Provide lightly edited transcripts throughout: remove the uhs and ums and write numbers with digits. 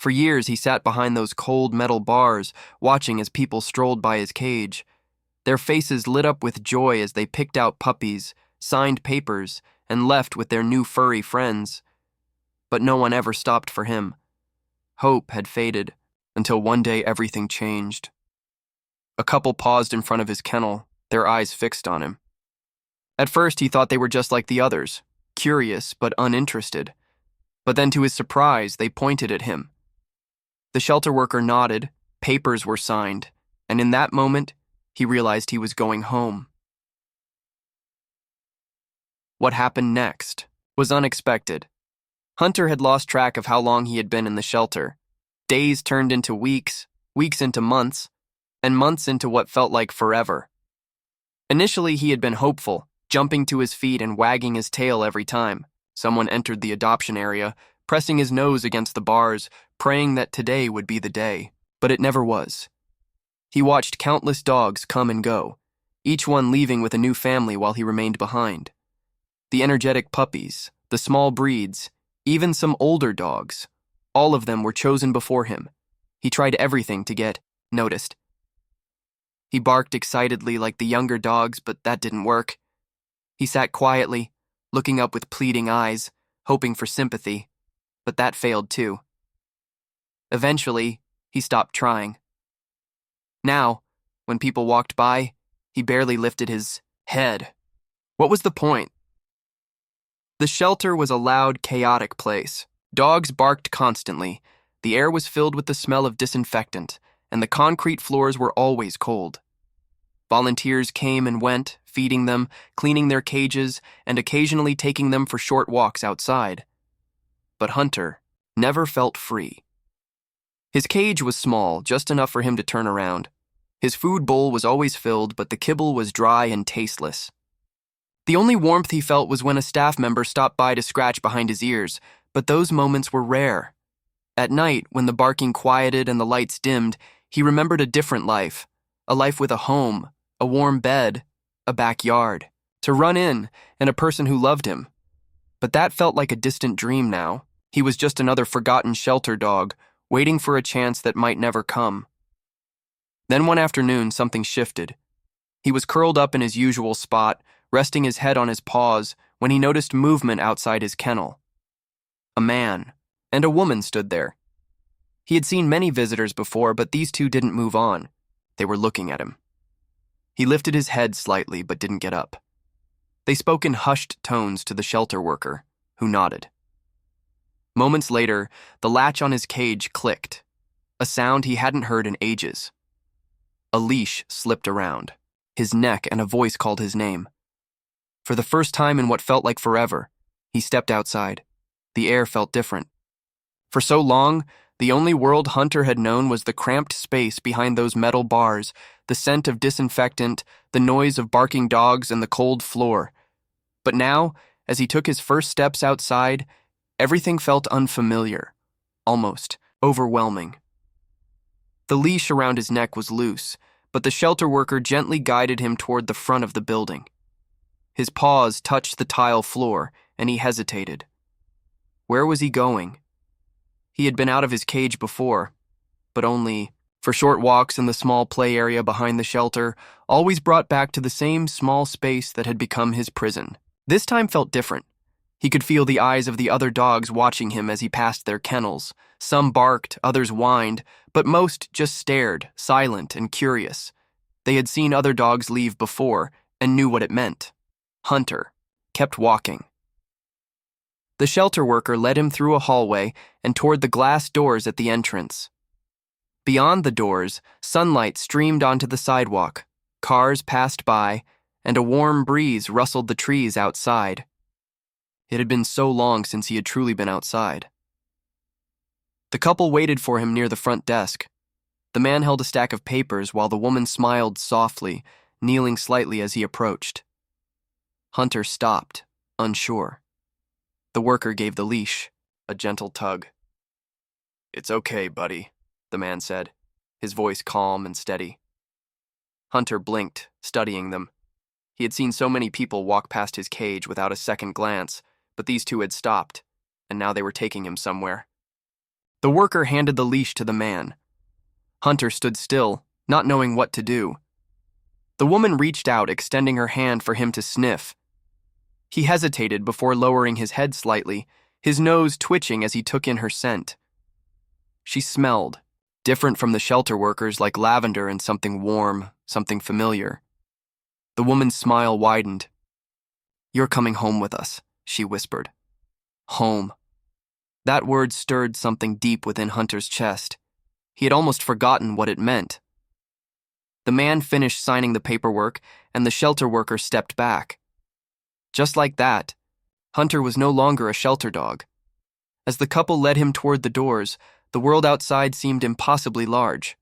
For years, he sat behind those cold metal bars, watching as people strolled by his cage. Their faces lit up with joy as they picked out puppies, signed papers, and left with their new furry friends. But no one ever stopped for him. Hope had faded, until one day everything changed. A couple paused in front of his kennel, their eyes fixed on him. At first, he thought they were just like the others, curious but uninterested. But then, to his surprise, they pointed at him. The shelter worker nodded, papers were signed, and in that moment, he realized he was going home. What happened next was unexpected. Hunter had lost track of how long he had been in the shelter. Days turned into weeks, weeks into months, and months into what felt like forever. Initially, he had been hopeful, jumping to his feet and wagging his tail every time someone entered the adoption area, pressing his nose against the bars, praying that today would be the day. But it never was. He watched countless dogs come and go, each one leaving with a new family while he remained behind. The energetic puppies, the small breeds, even some older dogs, all of them were chosen before him. He tried everything to get noticed. He barked excitedly like the younger dogs, but that didn't work. He sat quietly, looking up with pleading eyes, hoping for sympathy, but that failed too. Eventually, he stopped trying. Now, when people walked by, he barely lifted his head. What was the point? The shelter was a loud, chaotic place. Dogs barked constantly. The air was filled with the smell of disinfectant, and the concrete floors were always cold. Volunteers came and went, feeding them, cleaning their cages, and occasionally taking them for short walks outside. But Hunter never felt free. His cage was small, just enough for him to turn around. His food bowl was always filled, but the kibble was dry and tasteless. The only warmth he felt was when a staff member stopped by to scratch behind his ears, but those moments were rare. At night, when the barking quieted and the lights dimmed, he remembered a different life, a life with a home, a warm bed, a backyard, to run in, and a person who loved him. But that felt like a distant dream now. He was just another forgotten shelter dog, waiting for a chance that might never come. Then one afternoon, something shifted. He was curled up in his usual spot, resting his head on his paws, when he noticed movement outside his kennel. A man and a woman stood there. He had seen many visitors before, but these two didn't move on. They were looking at him. He lifted his head slightly, but didn't get up. They spoke in hushed tones to the shelter worker, who nodded. Moments later, the latch on his cage clicked, a sound he hadn't heard in ages. A leash slipped around his neck, and a voice called his name. For the first time in what felt like forever, he stepped outside. The air felt different. For so long, the only world Hunter had known was the cramped space behind those metal bars, the scent of disinfectant, the noise of barking dogs, and the cold floor. But now, as he took his first steps outside, everything felt unfamiliar, almost overwhelming. The leash around his neck was loose, but the shelter worker gently guided him toward the front of the building. His paws touched the tile floor, and he hesitated. Where was he going? He had been out of his cage before, but only for short walks in the small play area behind the shelter, always brought back to the same small space that had become his prison. This time felt different. He could feel the eyes of the other dogs watching him as he passed their kennels. Some barked, others whined, but most just stared, silent and curious. They had seen other dogs leave before and knew what it meant. Hunter kept walking. The shelter worker led him through a hallway and toward the glass doors at the entrance. Beyond the doors, sunlight streamed onto the sidewalk, cars passed by, and a warm breeze rustled the trees outside. It had been so long since he had truly been outside. The couple waited for him near the front desk. The man held a stack of papers while the woman smiled softly, kneeling slightly as he approached. Hunter stopped, unsure. The worker gave the leash a gentle tug. "It's okay, buddy," the man said, his voice calm and steady. Hunter blinked, studying them. He had seen so many people walk past his cage without a second glance, but these two had stopped, and now they were taking him somewhere. The worker handed the leash to the man. Hunter stood still, not knowing what to do. The woman reached out, extending her hand for him to sniff. He hesitated before lowering his head slightly, his nose twitching as he took in her scent. She smelled, different from the shelter workers, like lavender and something warm, something familiar. The woman's smile widened. "You're coming home with us," she whispered. Home. That word stirred something deep within Hunter's chest. He had almost forgotten what it meant. The man finished signing the paperwork, and the shelter worker stepped back. Just like that, Hunter was no longer a shelter dog. As the couple led him toward the doors, the world outside seemed impossibly large.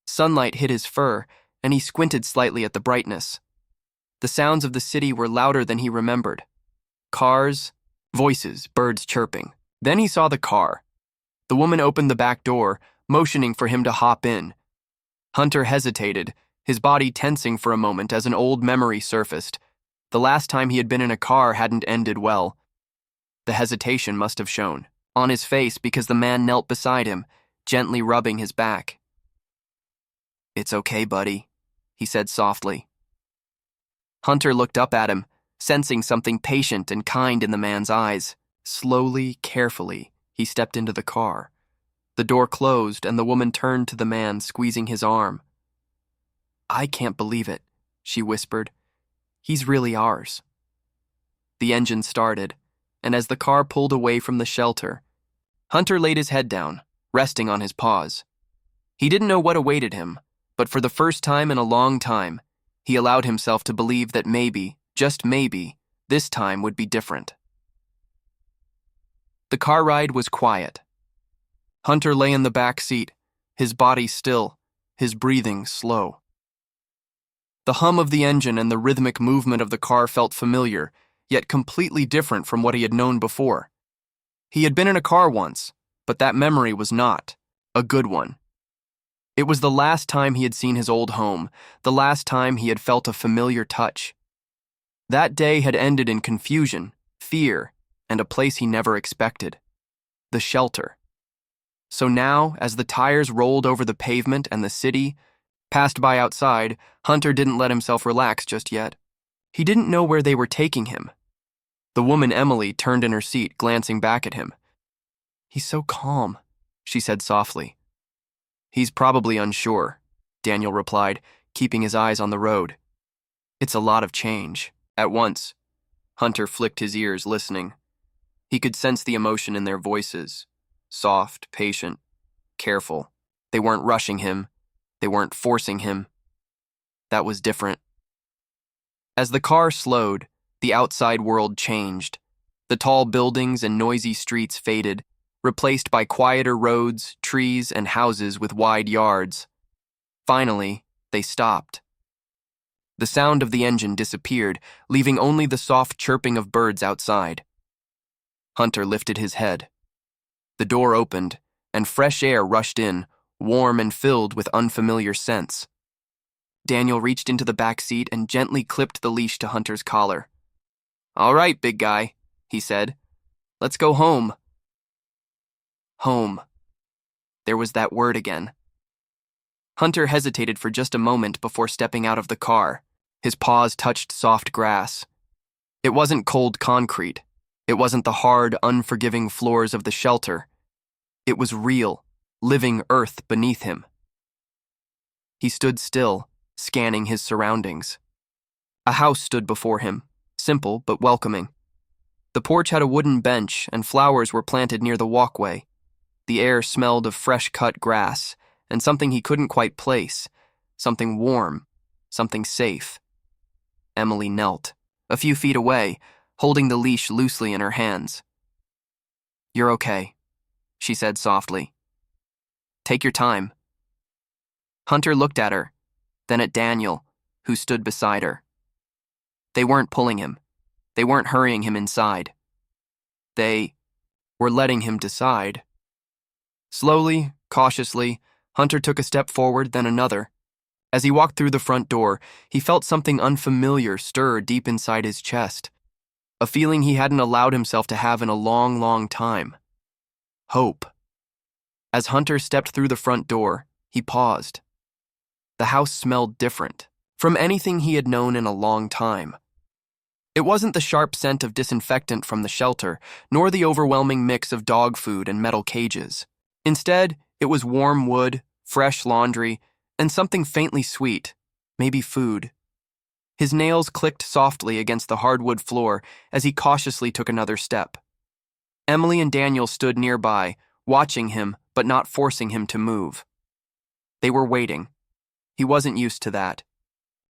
Sunlight hit his fur, and he squinted slightly at the brightness. The sounds of the city were louder than he remembered. Cars, voices, birds chirping. Then he saw the car. The woman opened the back door, motioning for him to hop in. Hunter hesitated, his body tensing for a moment as an old memory surfaced. The last time he had been in a car hadn't ended well. The hesitation must have shown on his face because the man knelt beside him, gently rubbing his back. "It's okay, buddy," he said softly. Hunter looked up at him, sensing something patient and kind in the man's eyes. Slowly, carefully, he stepped into the car. The door closed, and the woman turned to the man, squeezing his arm. "I can't believe it," she whispered. "He's really ours." The engine started, and as the car pulled away from the shelter, Hunter laid his head down, resting on his paws. He didn't know what awaited him, but for the first time in a long time, he allowed himself to believe that maybe, just maybe, this time would be different. The car ride was quiet. Hunter lay in the back seat, his body still, his breathing slow. The hum of the engine and the rhythmic movement of the car felt familiar, yet completely different from what he had known before. He had been in a car once, but that memory was not a good one. It was the last time he had seen his old home, the last time he had felt a familiar touch. That day had ended in confusion, fear, and a place he never expected: the shelter. So now, as the tires rolled over the pavement and the city passed by outside, Hunter didn't let himself relax just yet. He didn't know where they were taking him. The woman Emily turned in her seat, glancing back at him. "He's so calm," she said softly. "He's probably unsure," Daniel replied, keeping his eyes on the road. "It's a lot of change." At once, Hunter flicked his ears, listening. He could sense the emotion in their voices. Soft, patient, careful. They weren't rushing him. They weren't forcing him. That was different. As the car slowed, the outside world changed. The tall buildings and noisy streets faded, replaced by quieter roads, trees, and houses with wide yards. Finally, they stopped. The sound of the engine disappeared, leaving only the soft chirping of birds outside. Hunter lifted his head. The door opened, and fresh air rushed in, warm and filled with unfamiliar scents. Daniel reached into the back seat and gently clipped the leash to Hunter's collar. "All right, big guy," he said. "Let's go home." Home. There was that word again. Hunter hesitated for just a moment before stepping out of the car. His paws touched soft grass. It wasn't cold concrete. It wasn't the hard, unforgiving floors of the shelter. It was real, living earth beneath him. He stood still, scanning his surroundings. A house stood before him, simple but welcoming. The porch had a wooden bench, and flowers were planted near the walkway. The air smelled of fresh-cut grass, and something he couldn't quite place, something warm, something safe. Emily knelt, a few feet away, holding the leash loosely in her hands. "You're okay," she said softly. "Take your time." Hunter looked at her, then at Daniel, who stood beside her. They weren't pulling him. They weren't hurrying him inside. They were letting him decide. Slowly, cautiously, Hunter took a step forward, then another. As he walked through the front door, he felt something unfamiliar stir deep inside his chest. A feeling he hadn't allowed himself to have in a long, long time. Hope. As Hunter stepped through the front door, he paused. The house smelled different from anything he had known in a long time. It wasn't the sharp scent of disinfectant from the shelter, nor the overwhelming mix of dog food and metal cages. Instead, it was warm wood, fresh laundry, and something faintly sweet, maybe food. His nails clicked softly against the hardwood floor as he cautiously took another step. Emily and Daniel stood nearby, watching him but not forcing him to move. They were waiting. He wasn't used to that.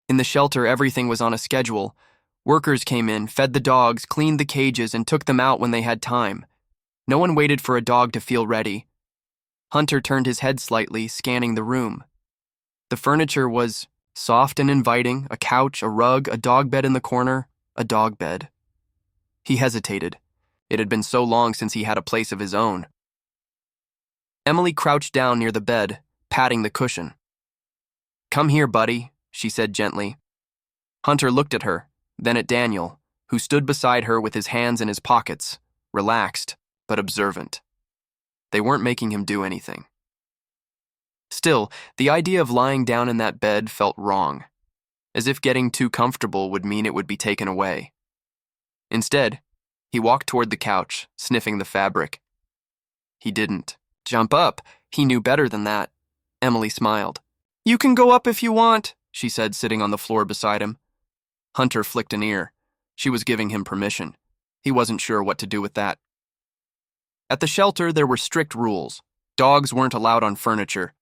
In the shelter, everything was on a schedule. Workers came in, fed the dogs, cleaned the cages, and took them out when they had time. No one waited for a dog to feel ready. Hunter turned his head slightly, scanning the room. The furniture was soft and inviting, a couch, a rug, a dog bed in the corner, a dog bed. He hesitated. It had been so long since he had a place of his own. Emily crouched down near the bed, patting the cushion. "Come here, buddy," she said gently. Hunter looked at her, then at Daniel, who stood beside her with his hands in his pockets, relaxed but observant. They weren't making him do anything. Still, the idea of lying down in that bed felt wrong, as if getting too comfortable would mean it would be taken away. Instead, he walked toward the couch, sniffing the fabric. He didn't jump up. He knew better than that. Emily smiled. "You can go up if you want," she said, sitting on the floor beside him. Hunter flicked an ear. She was giving him permission. He wasn't sure what to do with that. At the shelter, there were strict rules. Dogs weren't allowed on furniture.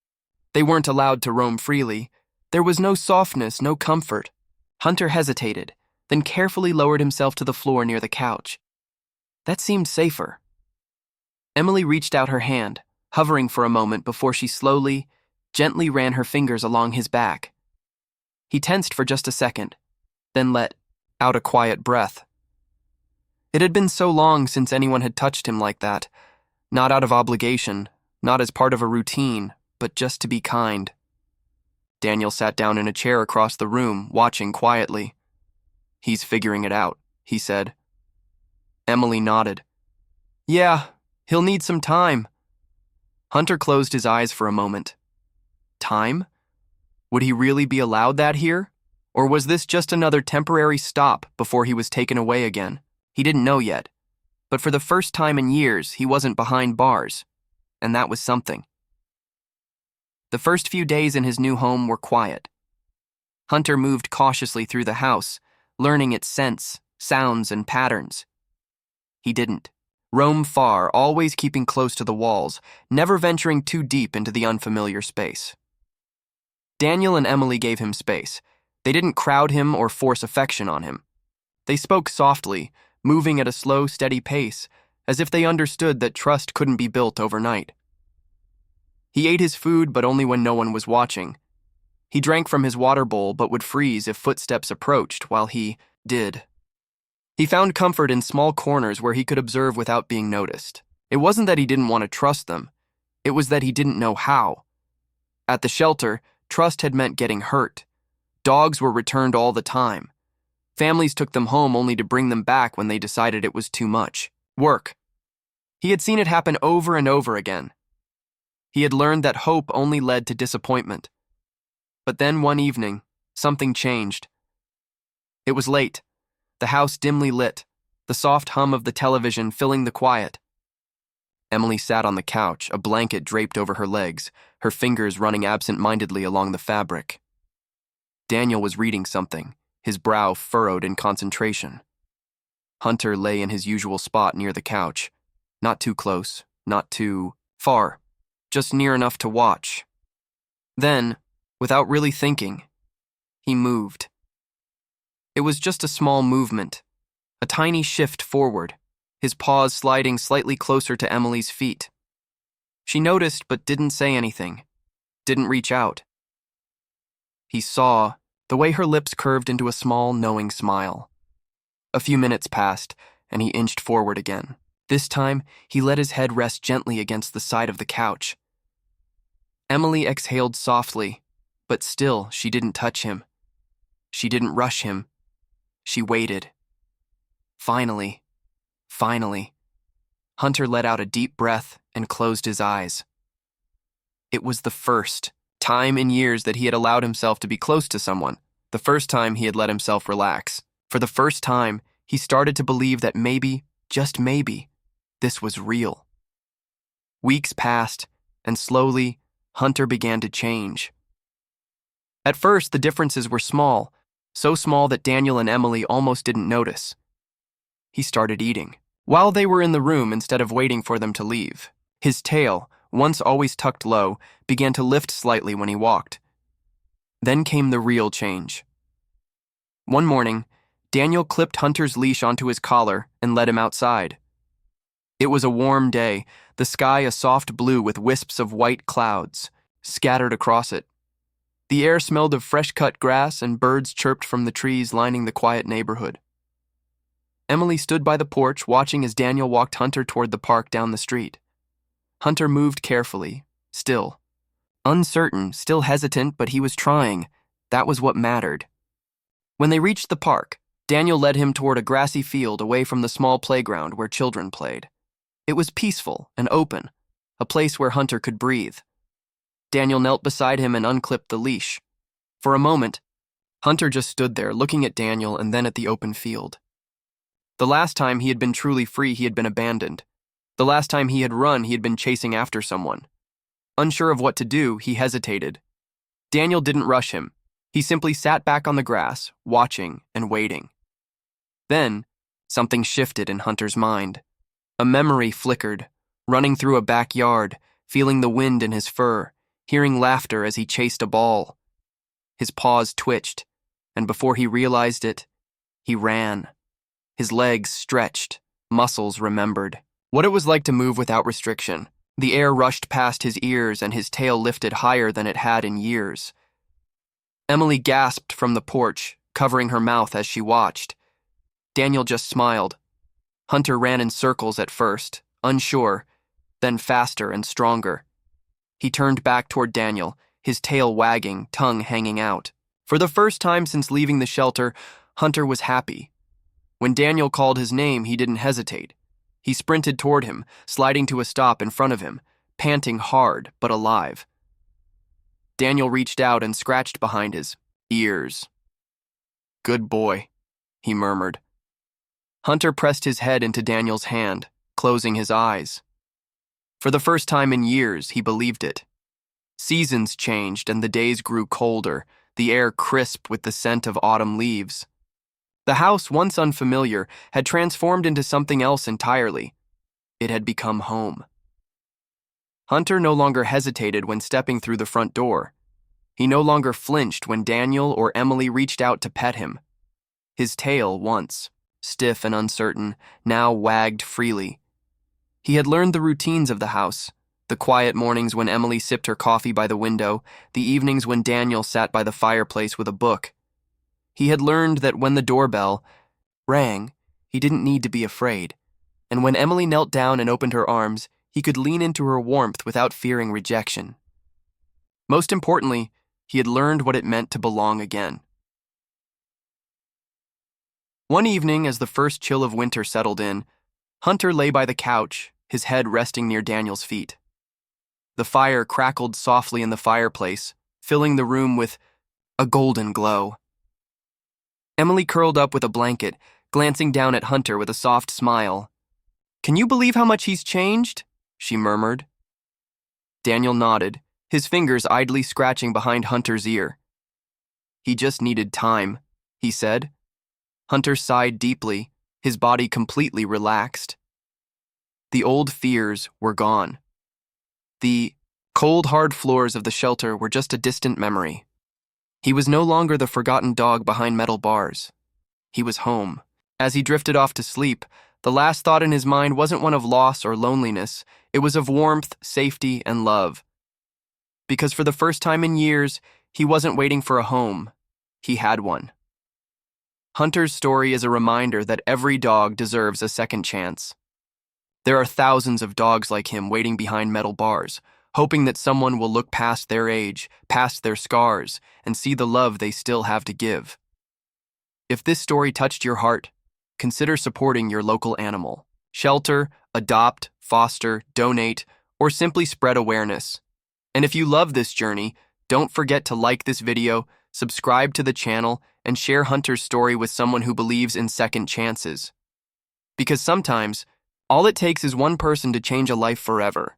They weren't allowed to roam freely. There was no softness, no comfort. Hunter hesitated, then carefully lowered himself to the floor near the couch. That seemed safer. Emily reached out her hand, hovering for a moment before she slowly, gently ran her fingers along his back. He tensed for just a second, then let out a quiet breath. It had been so long since anyone had touched him like that, not out of obligation, not as part of a routine, but just to be kind. Daniel sat down in a chair across the room, watching quietly. "He's figuring it out," he said. Emily nodded. "Yeah, he'll need some time." Hunter closed his eyes for a moment. Time? Would he really be allowed that here? Or was this just another temporary stop before he was taken away again? He didn't know yet. But for the first time in years, he wasn't behind bars. And that was something. The first few days in his new home were quiet. Hunter moved cautiously through the house, learning its scents, sounds, and patterns. He didn't roam far, always keeping close to the walls, never venturing too deep into the unfamiliar space. Daniel and Emily gave him space. They didn't crowd him or force affection on him. They spoke softly, moving at a slow, steady pace, as if they understood that trust couldn't be built overnight. He ate his food, but only when no one was watching. He drank from his water bowl, but would freeze if footsteps approached while he did. He found comfort in small corners where he could observe without being noticed. It wasn't that he didn't want to trust them. It was that he didn't know how. At the shelter, trust had meant getting hurt. Dogs were returned all the time. Families took them home only to bring them back when they decided it was too much. Work. He had seen it happen over and over again. He had learned that hope only led to disappointment. But then one evening, something changed. It was late, the house dimly lit, the soft hum of the television filling the quiet. Emily sat on the couch, a blanket draped over her legs, her fingers running absent-mindedly along the fabric. Daniel was reading something, his brow furrowed in concentration. Hunter lay in his usual spot near the couch, not too close, not too far, just near enough to watch. Then, without really thinking, he moved. It was just a small movement, a tiny shift forward, his paws sliding slightly closer to Emily's feet. She noticed but didn't say anything, didn't reach out. He saw the way her lips curved into a small, knowing smile. A few minutes passed, and he inched forward again. This time, he let his head rest gently against the side of the couch. Emily exhaled softly, but still she didn't touch him. She didn't rush him. She waited. Finally, Hunter let out a deep breath and closed his eyes. It was the first time in years that he had allowed himself to be close to someone, the first time he had let himself relax. For the first time, he started to believe that maybe, just maybe, this was real. Weeks passed, and slowly, Hunter began to change. At first, the differences were small, so small that Daniel and Emily almost didn't notice. He started eating, while they were in the room instead of waiting for them to leave. His tail, once always tucked low, began to lift slightly when he walked. Then came the real change. One morning, Daniel clipped Hunter's leash onto his collar and led him outside. It was a warm day, the sky a soft blue with wisps of white clouds scattered across it. The air smelled of fresh-cut grass and birds chirped from the trees lining the quiet neighborhood. Emily stood by the porch watching as Daniel walked Hunter toward the park down the street. Hunter moved carefully, still. Uncertain, still hesitant, but he was trying. That was what mattered. When they reached the park, Daniel led him toward a grassy field away from the small playground where children played. It was peaceful and open, a place where Hunter could breathe. Daniel knelt beside him and unclipped the leash. For a moment, Hunter just stood there, looking at Daniel and then at the open field. The last time he had been truly free, he had been abandoned. The last time he had run, he had been chasing after someone. Unsure of what to do, he hesitated. Daniel didn't rush him. He simply sat back on the grass, watching and waiting. Then, something shifted in Hunter's mind. A memory flickered, running through a backyard, feeling the wind in his fur, hearing laughter as he chased a ball. His paws twitched, and before he realized it, he ran. His legs stretched, muscles remembered. What it was like to move without restriction. The air rushed past his ears and his tail lifted higher than it had in years. Emily gasped from the porch, covering her mouth as she watched. Daniel just smiled. Hunter ran in circles at first, unsure, then faster and stronger. He turned back toward Daniel, his tail wagging, tongue hanging out. For the first time since leaving the shelter, Hunter was happy. When Daniel called his name, he didn't hesitate. He sprinted toward him, sliding to a stop in front of him, panting hard but alive. Daniel reached out and scratched behind his ears. "Good boy," he murmured. Hunter pressed his head into Daniel's hand, closing his eyes. For the first time in years, he believed it. Seasons changed and the days grew colder, the air crisp with the scent of autumn leaves. The house, once unfamiliar, had transformed into something else entirely. It had become home. Hunter no longer hesitated when stepping through the front door. He no longer flinched when Daniel or Emily reached out to pet him. His tail, once stiff and uncertain, now wagged freely. He had learned the routines of the house, the quiet mornings when Emily sipped her coffee by the window, the evenings when Daniel sat by the fireplace with a book. He had learned that when the doorbell rang, he didn't need to be afraid, and when Emily knelt down and opened her arms, he could lean into her warmth without fearing rejection. Most importantly, he had learned what it meant to belong again. One evening, as the first chill of winter settled in, Hunter lay by the couch, his head resting near Daniel's feet. The fire crackled softly in the fireplace, filling the room with a golden glow. Emily curled up with a blanket, glancing down at Hunter with a soft smile. "Can you believe how much he's changed?" she murmured. Daniel nodded, his fingers idly scratching behind Hunter's ear. "He just needed time," he said. Hunter sighed deeply, his body completely relaxed. The old fears were gone. The cold, hard floors of the shelter were just a distant memory. He was no longer the forgotten dog behind metal bars. He was home. As he drifted off to sleep, the last thought in his mind wasn't one of loss or loneliness. It was of warmth, safety, and love. Because for the first time in years, he wasn't waiting for a home. He had one. Hunter's story is a reminder that every dog deserves a second chance. There are thousands of dogs like him waiting behind metal bars, hoping that someone will look past their age, past their scars, and see the love they still have to give. If this story touched your heart, consider supporting your local animal. Shelter, adopt, foster, donate, or simply spread awareness. And if you love this journey, don't forget to like this video, subscribe to the channel, and share Hunter's story with someone who believes in second chances. Because sometimes, all it takes is one person to change a life forever.